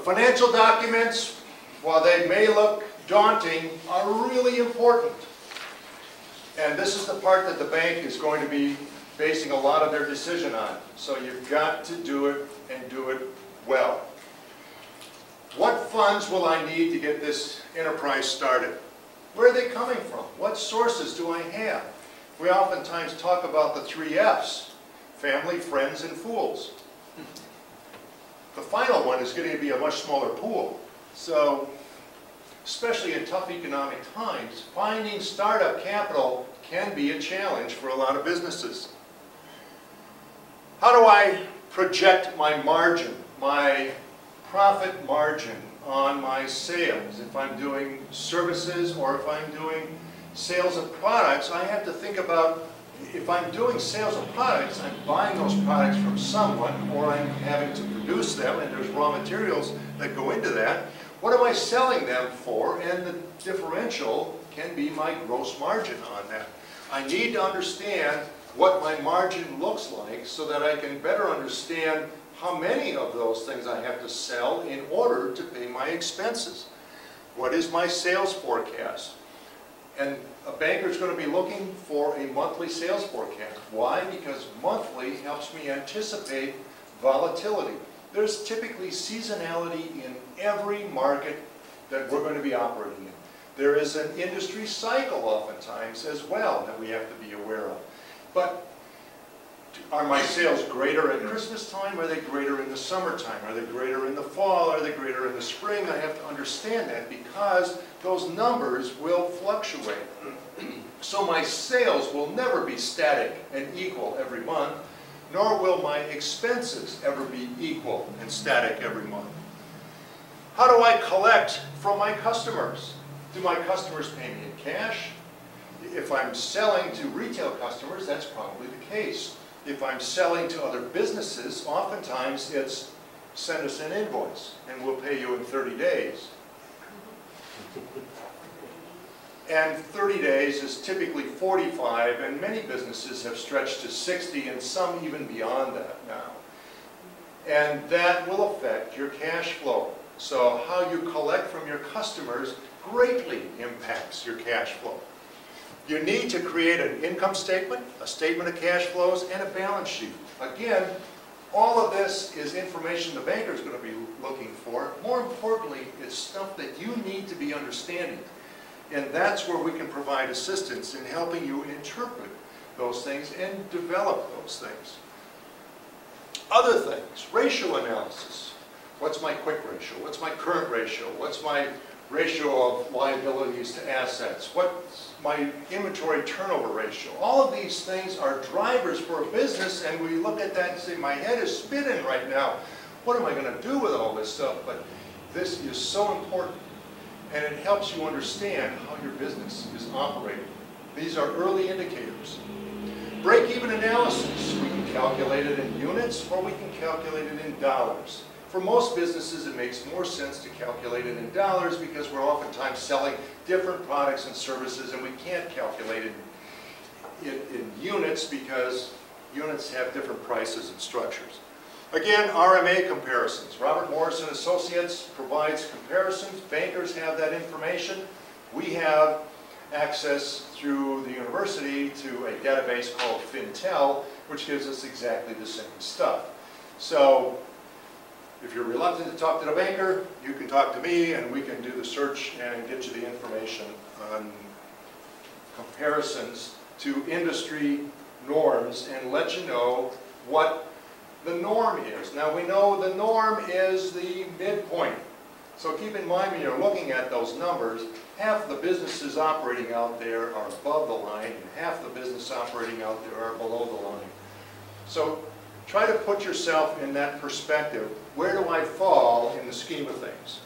financial documents, while they may look daunting, are really important. And this is the part that the bank is going to be basing a lot of their decision on. So you've got to do it and do it well. What funds will I need to get this enterprise started? Where are they coming from? What sources do I have? We oftentimes talk about the 3 F's: family, friends, and fools. The final one is going to be a much smaller pool. So, especially in tough economic times, finding startup capital can be a challenge for a lot of businesses. How do I project my margin, my profit margin on my sales? If I'm doing services or if I'm doing sales of products, I have to think about, if I'm doing sales of products, I'm buying those products from someone, or I'm having to produce them, and there's raw materials that go into that. What am I selling them for? And the differential can be my gross margin on that. I need to understand what my margin looks like so that I can better understand how many of those things I have to sell in order to pay my expenses. What is my sales forecast? And a banker is going to be looking for a monthly sales forecast. Why? Because monthly helps me anticipate volatility. There's typically seasonality in every market that we're going to be operating in. There is an industry cycle oftentimes as well that we have to be aware of. But are my sales greater at Christmas time? Are they greater in the summertime? Are they greater in the fall? Are they greater in the spring? I have to understand that because those numbers will fluctuate. So my sales will never be static and equal every month, nor will my expenses ever be equal and static every month. How do I collect from my customers? Do my customers pay me in cash? If I'm selling to retail customers, that's probably the case. If I'm selling to other businesses, oftentimes it's send us an invoice and we'll pay you in 30 days. And 30 days is typically 45, and many businesses have stretched to 60 and some even beyond that now. And that will affect your cash flow. So how you collect from your customers greatly impacts your cash flow. You need to create an income statement, a statement of cash flows, and a balance sheet. Again, all of this is information the banker is going to be looking for. More importantly, it's stuff that you need to be understanding. And that's where we can provide assistance in helping you interpret those things and develop those things. Other things, ratio analysis. What's my quick ratio? What's my current ratio? What's my ratio of liabilities to assets? What's my inventory turnover ratio? All of these things are drivers for a business, and we look at that and say, my head is spinning right now. What am I going to do with all this stuff? But this is so important, and it helps you understand how your business is operating. These are early indicators. Break-even analysis. We can calculate it in units, or we can calculate it in dollars. For most businesses, it makes more sense to calculate it in dollars because we're oftentimes selling different products and services, and we can't calculate it in units because units have different prices and structures. Again, RMA comparisons. Robert Morris and Associates provides comparisons. Bankers have that information. We have access through the university to a database called FinTel, which gives us exactly the same stuff. So if you're reluctant to talk to the banker, you can talk to me and we can do the search and get you the information on comparisons to industry norms and let you know what the norm is. Now we know the norm is the midpoint. So keep in mind when you're looking at those numbers, half the businesses operating out there are above the line and half the business operating out there are below the line. So try to put yourself in that perspective. Where do I fall in the scheme of things?